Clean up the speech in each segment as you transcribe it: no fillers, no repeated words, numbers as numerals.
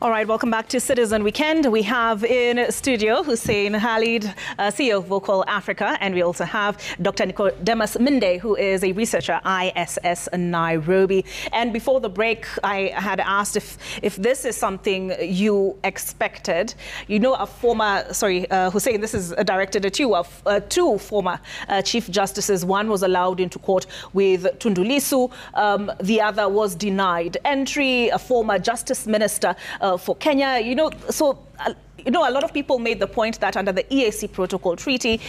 All right, welcome back to Citizen Weekend. We have in studio Hussein Khalid, CEO of Vocal Africa, and we also have Dr. Nicodemus Minde, who is a researcher at ISS Nairobi. And before the break, I had asked if this is something you expected. You know, Hussein, this is directed at you. Two former Chief Justices, one was allowed into court with Tundu Lissu, the other was denied entry, a former Justice Minister for Kenya, a lot of people made the point that under the EAC Protocol Treaty,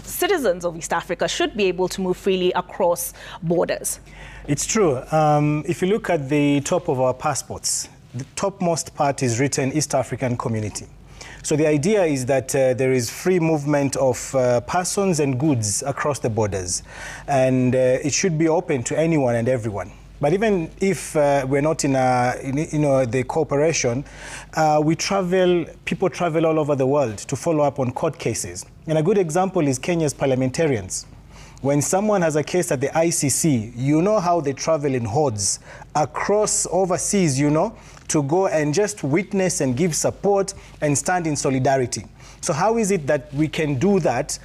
citizens of East Africa should be able to move freely across borders. It's true. If you look at the top of our passports, the topmost part is written East African Community. So the idea is that there is free movement of persons and goods across the borders, and it should be open to anyone and everyone. But even if we're not in the cooperation, people travel all over the world to follow up on court cases. And a good example is Kenya's parliamentarians. When someone has a case at the ICC, you know how they travel in hordes across overseas, to go and just witness and give support and stand in solidarity. So how is it that we can do that,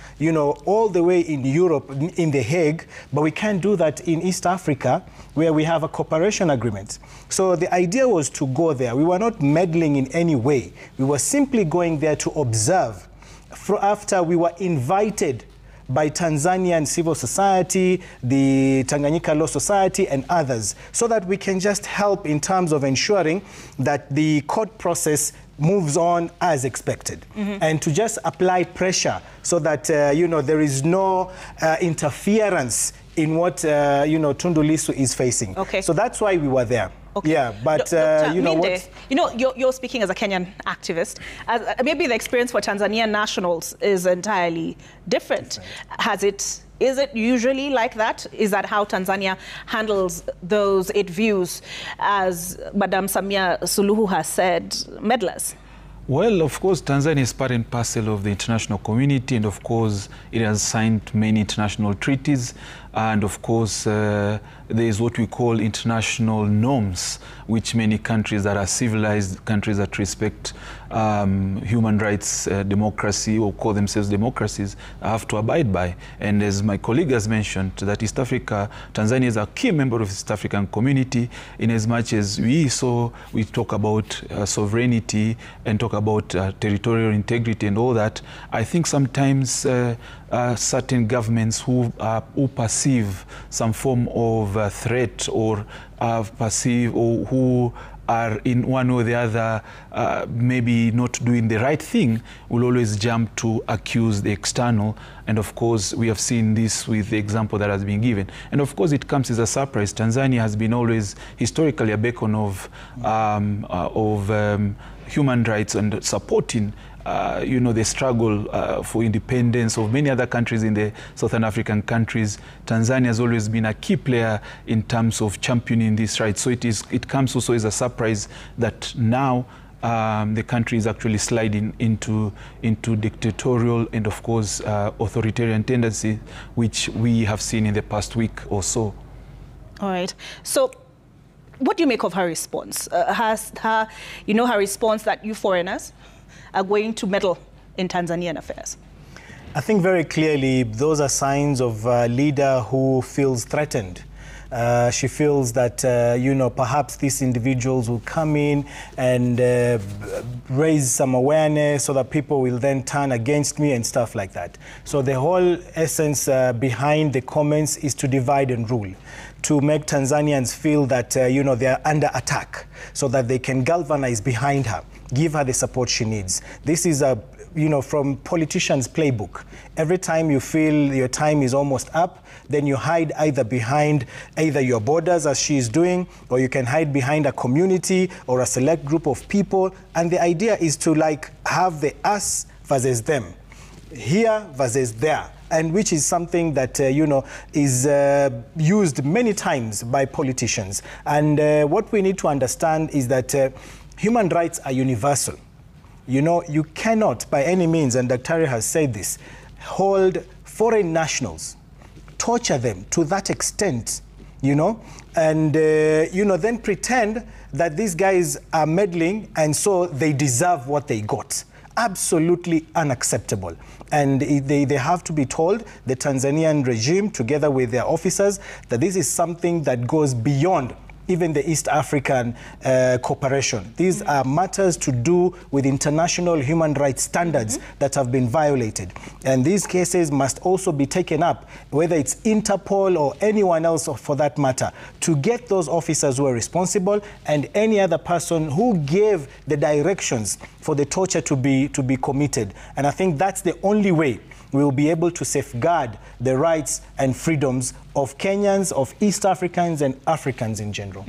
all the way in Europe, in The Hague, but we can't do that in East Africa, where we have a cooperation agreement? So the idea was to go there. We were not meddling in any way. We were simply going there to observe. After we were invited by Tanzanian civil society, the Tanganyika Law Society, and others, so that we can just help in terms of ensuring that the court process moves on as expected, and to just apply pressure so that there is no interference in what Tundu Lissu is facing. Okay. So that's why we were there. Okay. Yeah, but Minde, you're speaking as a Kenyan activist. Maybe the experience for Tanzanian nationals is entirely different. Is it usually like that? Is that how Tanzania handles those it views, as Madam Samia Suluhu has said, meddlers? Well, of course, Tanzania is part and parcel of the international community, and of course, it has signed many international treaties. And of course, there is what we call international norms, which many countries that are civilized, countries that respect human rights, democracy, or call themselves democracies, have to abide by. And as my colleague has mentioned, that East Africa, Tanzania is a key member of the East African community, in as much as we talk about sovereignty and talk about territorial integrity and all that. I think sometimes certain governments who perceive some form of threat or perceive or who are in one or the other maybe not doing the right thing will always jump to accuse the external. And of course, we have seen this with the example that has been given. And of course, it comes as a surprise. Tanzania has been always historically a beacon of human rights and supporting the struggle for independence of many other countries in the Southern African countries. Tanzania has always been a key player in terms of championing these rights. So it comes also as a surprise that now the country is actually sliding into dictatorial and, of course, authoritarian tendency, which we have seen in the past week or so. All right. So what do you make of her response? Her response that you foreigners are going to meddle in Tanzanian affairs? I think very clearly those are signs of a leader who feels threatened. She feels that, perhaps these individuals will come in and raise some awareness so that people will then turn against me and stuff like that. So the whole essence behind the comments is to divide and rule, to make Tanzanians feel that, they are under attack so that they can galvanize behind her, give her the support she needs. This is from politicians' playbook. Every time you feel your time is almost up, then you hide either behind your borders, as she is doing, or you can hide behind a community or a select group of people. And the idea is to have the us versus them, here versus there, and which is something that, is used many times by politicians. And what we need to understand is that human rights are universal. You cannot, by any means, and Atuhaire has said this, hold foreign nationals, torture them to that extent you know, and, you know, then pretend that these guys are meddling and so they deserve what they got. Absolutely unacceptable. And they have to be told, the Tanzanian regime, together with their officers, that this is something that goes beyond even the East African cooperation. These are matters to do with international human rights standards that have been violated. And these cases must also be taken up, whether it's Interpol or anyone else for that matter, to get those officers who are responsible and any other person who gave the directions for the torture to be committed. And I think that's the only way we will be able to safeguard the rights and freedoms of Kenyans, of East Africans, and Africans in general.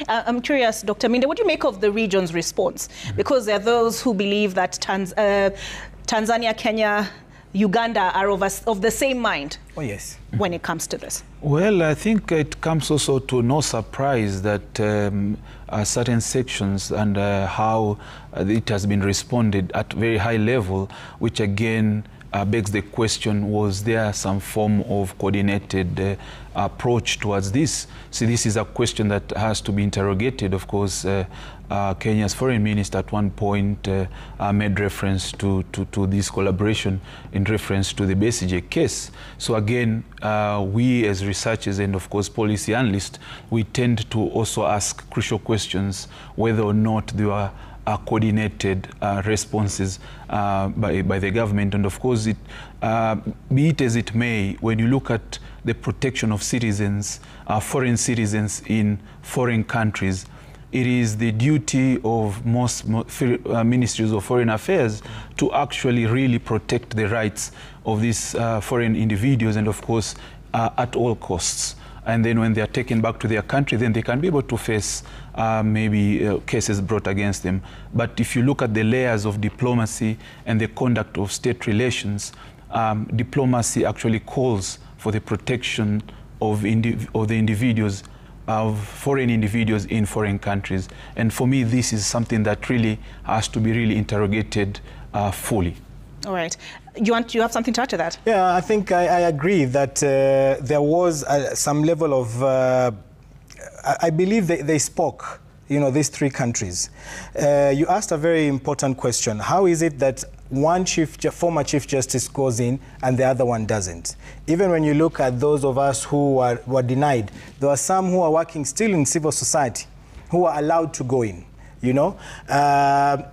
I'm curious, Dr. Minde, what do you make of the region's response? Because there are those who believe that Tanzania, Kenya, Uganda are of the same mind. Oh, yes. When it comes to this. Well, I think it comes also to no surprise that certain sections and how it has been responded at very high level, which again begs the question, was there some form of coordinated approach towards this? See, this is a question that has to be interrogated. Of course, Kenya's foreign minister at one point made reference to this collaboration in reference to the Besigye case. So again, we as researchers and of course policy analysts, we tend to also ask crucial questions whether or not there are coordinated responses by the government. And of course, be it as it may, when you look at the protection of citizens, foreign citizens in foreign countries, it is the duty of most ministries of foreign affairs to actually really protect the rights of these foreign individuals, and of course, at all costs. And then when they are taken back to their country, then they can be able to face maybe cases brought against them. But if you look at the layers of diplomacy and the conduct of state relations, diplomacy actually calls for the protection of the individuals, of foreign individuals in foreign countries. And for me, this is something that really has to be really interrogated fully. All right. You have something to add to that? Yeah, I think I agree that there was some level of, I believe they spoke, you know, these three countries. You asked a very important question. How is it that one former Chief Justice goes in and the other one doesn't? Even when you look at those of us who were denied, there are some who are working still in civil society who are allowed to go in. You know,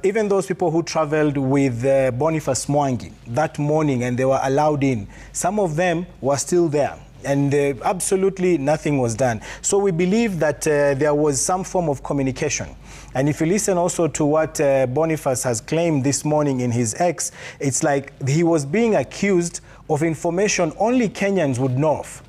even those people who traveled with Boniface Mwangi that morning and they were allowed in, some of them were still there and absolutely nothing was done. So we believe that there was some form of communication. And if you listen also to what Boniface has claimed this morning in his X, it's like he was being accused of information only Kenyans would know of.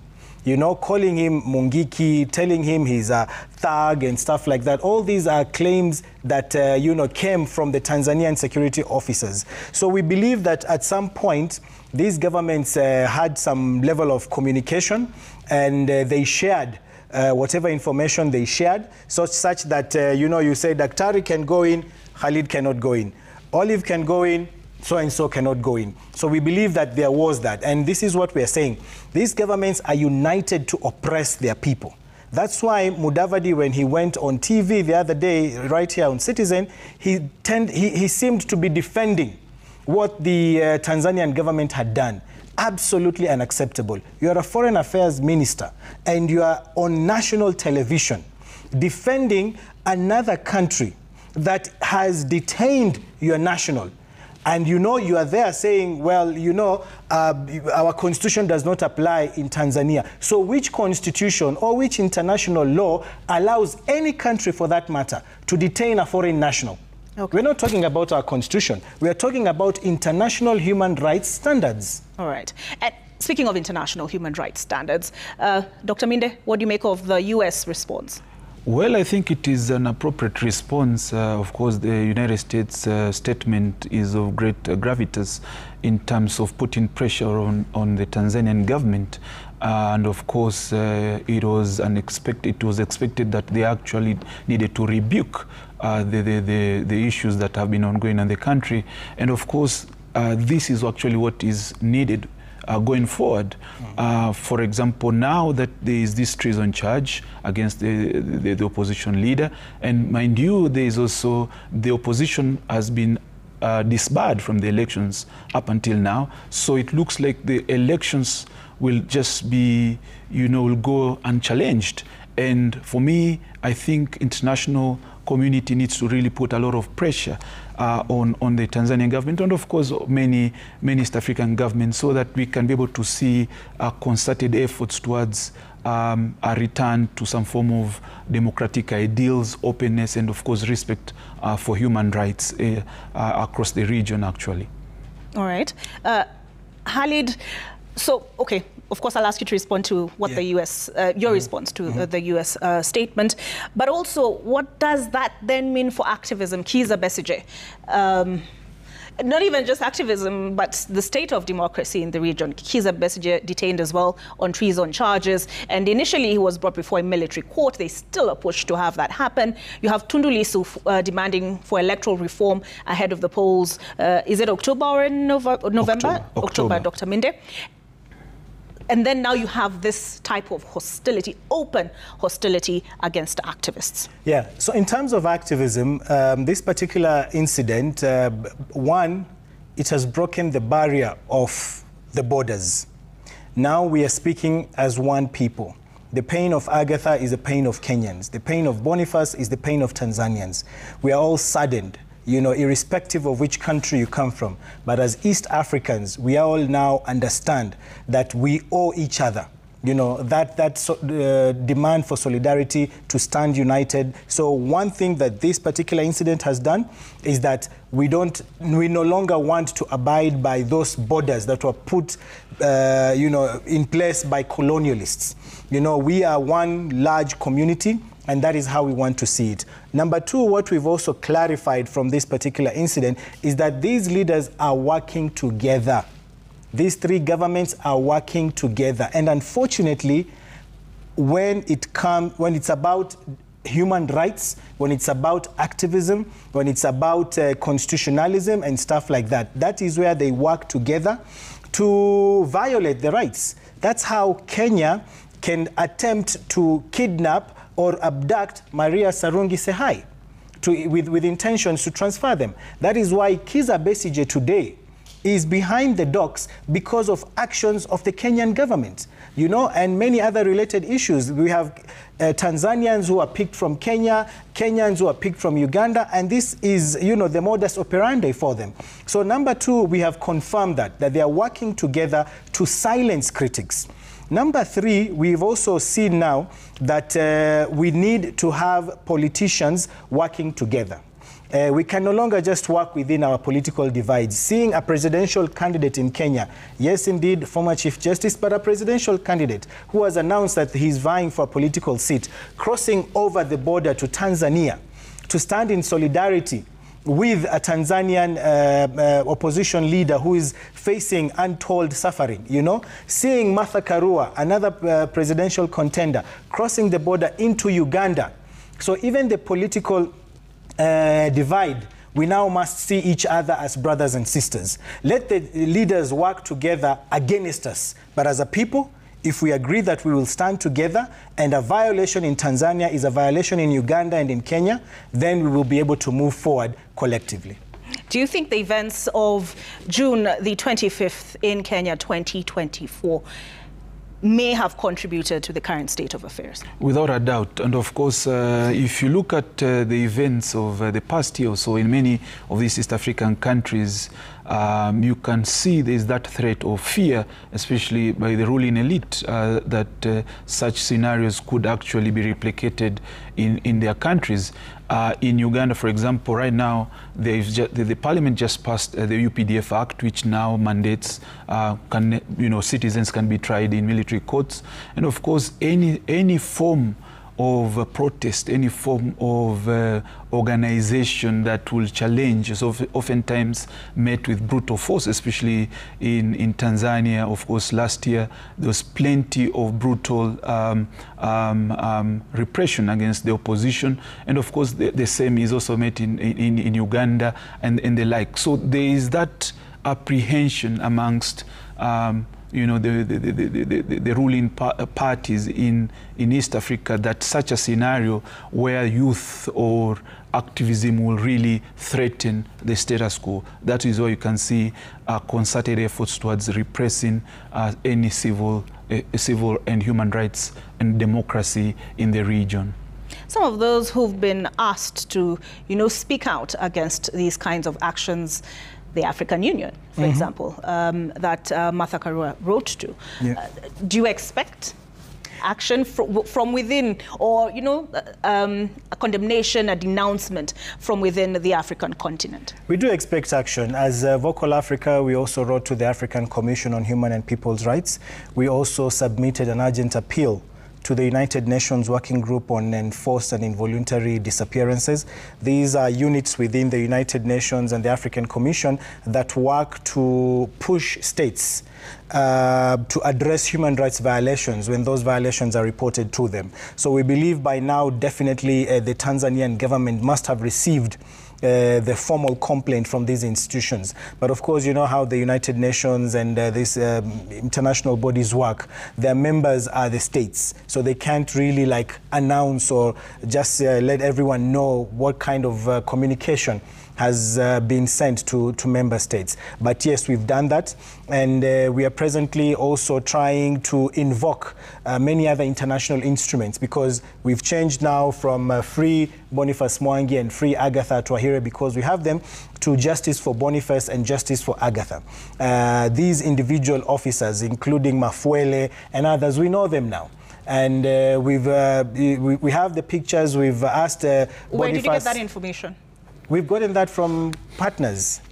You know, calling him Mungiki, telling him he's a thug and stuff like that. All these are claims that, you know, came from the Tanzanian security officers. So we believe that at some point, these governments had some level of communication and they shared whatever information they shared, such that, you know, you say Daktari can go in, Khalid cannot go in. Olive can go in, so-and-so cannot go in. So we believe that there was that. And this is what we are saying. These governments are united to oppress their people. That's why Mudavadi, when he went on TV the other day, right here on Citizen, he seemed to be defending what the Tanzanian government had done. Absolutely unacceptable. You are a foreign affairs minister and you are on national television defending another country that has detained your national. And you know, you are there saying, well, you know, our constitution does not apply in Tanzania. So which constitution or which international law allows any country for that matter to detain a foreign national? Okay. We're not talking about our constitution. We are talking about international human rights standards. All right. And speaking of international human rights standards, Dr. Minde, what do you make of the U.S. response? Well, I think it is an appropriate response. Of course, the United States statement is of great gravitas in terms of putting pressure on the Tanzanian government. And of course, it was expected that they actually needed to rebuke the issues that have been ongoing in the country. And of course, this is actually what is needed going forward. For example, now that there is this treason charge against the opposition leader, and mind you, there is also the opposition has been disbarred from the elections up until now. So it looks like the elections will just be, will go unchallenged. And for me, I think international community needs to really put a lot of pressure on the Tanzanian government and of course many East African governments, so that we can be able to see concerted efforts towards a return to some form of democratic ideals, openness, and of course respect for human rights across the region actually. All right. Khalid, so, okay, of course, I'll ask you to respond to what the U.S., your response to the U.S. Statement. But also, what does that then mean for activism? Kizza Besigye. Not even just activism, but the state of democracy in the region. Kizza Besigye detained as well on treason charges. And initially, he was brought before a military court. There's still a push to have that happen. You have Tundu Lissu demanding for electoral reform ahead of the polls. Is it October or November? October, Dr. Minde. And then now you have this type of hostility, open hostility against activists. Yeah, so in terms of activism, this particular incident, one, it has broken the barrier of the borders. Now we are speaking as one people. The pain of Agatha is the pain of Kenyans. The pain of Boniface is the pain of Tanzanians. We are all saddened, irrespective of which country you come from. But as East Africans, we all now understand that we owe each other, that demand for solidarity to stand united. So one thing that this particular incident has done is that we no longer want to abide by those borders that were put, in place by colonialists. We are one large community, and that is how we want to see it. Number two, what we've also clarified from this particular incident is that these leaders are working together. These three governments are working together. And unfortunately, when it's about human rights, when it's about activism, when it's about constitutionalism and stuff like that, that is where they work together to violate the rights. That's how Kenya can attempt to kidnap or abduct Maria Sarungi Sehai with intentions to transfer them. That is why Kizza Besigye today is behind the docks because of actions of the Kenyan government, and many other related issues. We have Tanzanians who are picked from Kenya, Kenyans who are picked from Uganda, and this is, the modus operandi for them. So number two, we have confirmed that they are working together to silence critics. Number three, we've also seen now that we need to have politicians working together. We can no longer just work within our political divides. Seeing a presidential candidate in Kenya, yes, indeed, former Chief Justice, but a presidential candidate who has announced that he's vying for a political seat, crossing over the border to Tanzania to stand in solidarity with a Tanzanian opposition leader who is facing untold suffering, Seeing Martha Karua, another presidential contender, crossing the border into Uganda. So even the political divide, we now must see each other as brothers and sisters. Let the leaders work together against us. But as a people, if we agree that we will stand together and a violation in Tanzania is a violation in Uganda and in Kenya, then we will be able to move forward collectively. Do you think the events of June the 25th in Kenya 2024 may have contributed to the current state of affairs? Without a doubt. And of course, if you look at the events of the past year or so in many of these East African countries, you can see there's that threat of fear, especially by the ruling elite, that such scenarios could actually be replicated in their countries. In Uganda, for example, right now, the parliament just passed the UPDF Act, which now mandates citizens can be tried in military courts. And of course, any form of protest, any form of organization that will challenge is oftentimes met with brutal force, especially in Tanzania. Of course, last year there was plenty of brutal repression against the opposition, and of course the same is also met in Uganda and the like. So there is that apprehension amongst you know, the ruling parties in East Africa, that such a scenario where youth or activism will really threaten the status quo. That is why you can see concerted efforts towards repressing any civil and human rights and democracy in the region. Some of those who've been asked to, you know, speak out against these kinds of actions, the African Union, for example, that Martha Karua wrote to. Yeah. Do you expect action from within, or, you know, a condemnation, a denouncement from within the African continent? We do expect action. As Vocal Africa, we also wrote to the African Commission on Human and People's Rights. We also submitted an urgent appeal to the United Nations Working Group on Enforced and Involuntary Disappearances. These are units within the United Nations and the African Commission that work to push states to address human rights violations when those violations are reported to them. So we believe by now, definitely the Tanzanian government must have received the formal complaint from these institutions. But of course, you know how the United Nations and these international bodies work. Their members are the states, so they can't really like announce or just let everyone know what kind of communication has been sent to member states. But yes, we've done that, and we are presently also trying to invoke many other international instruments, because we've changed now from Free Boniface Mwangi and Free Agatha Atuhaire, because we have them, to Justice for Boniface and Justice for Agatha. These individual officers, including Mafuele and others, we know them now. And we have the pictures. We've asked Boniface. Where did you get that information? We've gotten that from partners.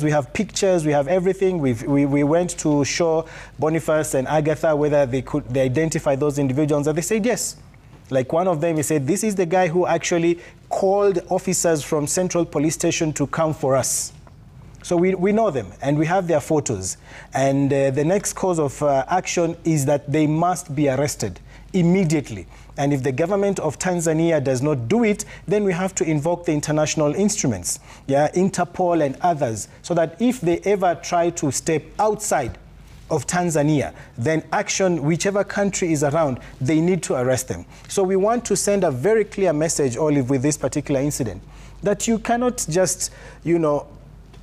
We have pictures, we have everything. We went to show Boniface and Agatha whether they identify those individuals, and they said yes. Like one of them, he said, this is the guy who actually called officers from Central Police Station to come for us. So we know them, and we have their photos. And the next course of action is that they must be arrested immediately. And if the government of Tanzania does not do it, then we have to invoke the international instruments, yeah, Interpol and others, so that if they ever try to step outside of Tanzania, then action, whichever country is around, they need to arrest them. So we want to send a very clear message, Olive, with this particular incident, that you cannot just, you know,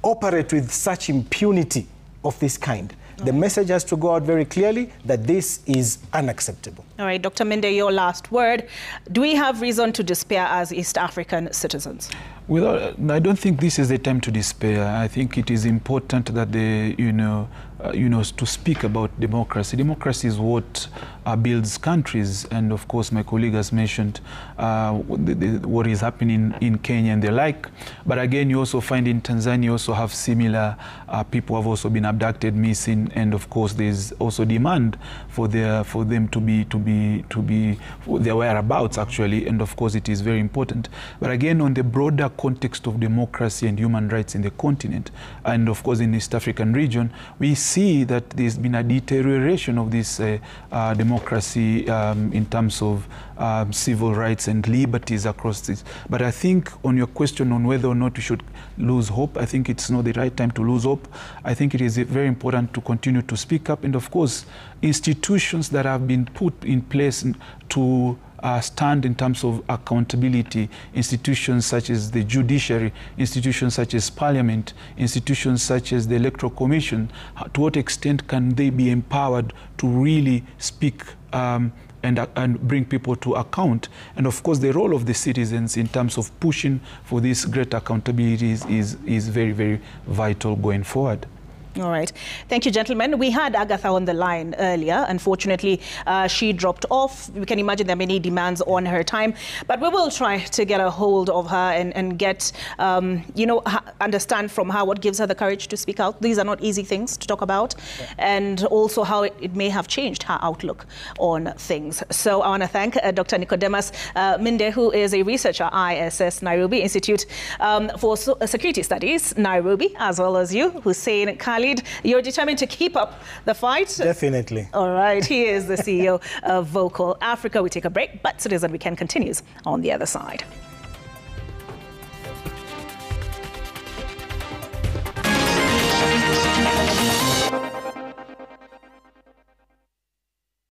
operate with such impunity of this kind. The message has to go out very clearly that this is unacceptable. All right, Dr. Minde, your last word. Do we have reason to despair as East African citizens? Well, I don't think this is the time to despair. I think it is important that to speak about democracy. Democracy is what builds countries, and of course, my colleague has mentioned what is happening in Kenya and the like. But again, you also find in Tanzania, you also have similar people have also been abducted, missing, and of course, there's also demand for them to be their whereabouts actually, and of course, it is very important. But again, on the broader context of democracy and human rights in the continent, and of course in the East African region, we see that there's been a deterioration of this democracy in terms of civil rights and liberties across this. But I think on your question on whether or not we should lose hope, I think it's not the right time to lose hope. I think it is very important to continue to speak up, and of course institutions that have been put in place to stand in terms of accountability, institutions such as the judiciary, institutions such as parliament, institutions such as the electoral commission, to what extent can they be empowered to really speak and bring people to account? And of course, the role of the citizens in terms of pushing for this great accountability is very, very vital going forward. All right. Thank you, gentlemen. We had Agatha on the line earlier. Unfortunately, she dropped off. We can imagine there are many demands on her time, but we will try to get a hold of her and get, understand from her what gives her the courage to speak out. These are not easy things to talk about, and also how it may have changed her outlook on things. So I want to thank Dr. Nicodemus Minde, who is a researcher, ISS Nairobi Institute for Security Studies, Nairobi, as well as you, Hussein Khalid. You're determined to keep up the fight? Definitely. All right. He is the CEO of Vocal Africa. We take a break, but Citizen Weekend continues on the other side.